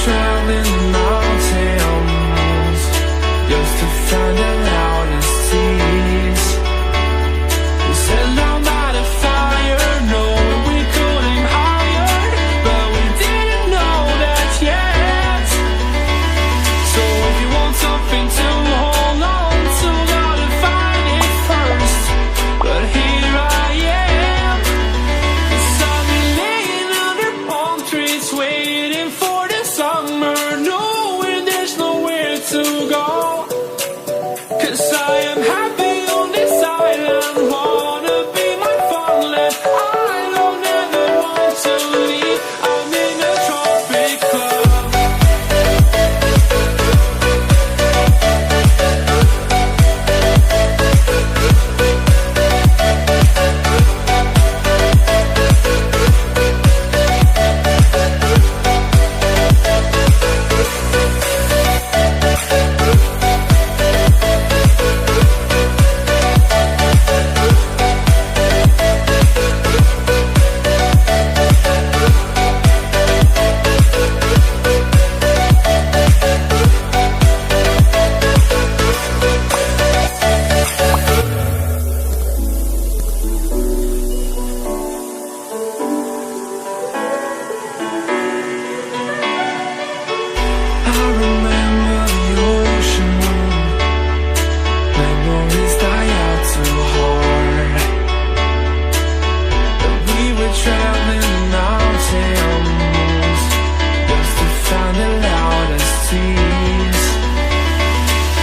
traveling the mountains just to find the loudest tears. We said down by the fire, knowing we could aim higher, but we didn't know that yet. So if you want something to hold on to, gotta find it first. But here I am, 'cause I've been laying under palm trees, waiting for the summer, knowing there's nowhere to go. 'Cause I am happy on this island, wanna be my farmland. I don't ever want to leave, I'm in a tropic club. I remember the ocean moon, memories die out too hard. But we were traveling the mountains just to find the loudest tears.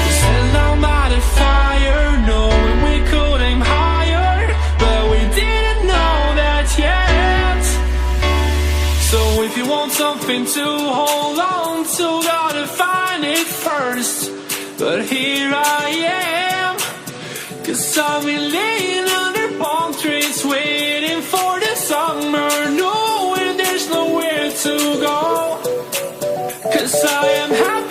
We sat down by the fire, knowing we could aim higher, but we didn't know that yet. So if you want something to hold on to, gotta find it first. But here I am, 'cause I've been laying under palm trees, waiting for the summer, knowing there's nowhere to go. 'Cause I am happy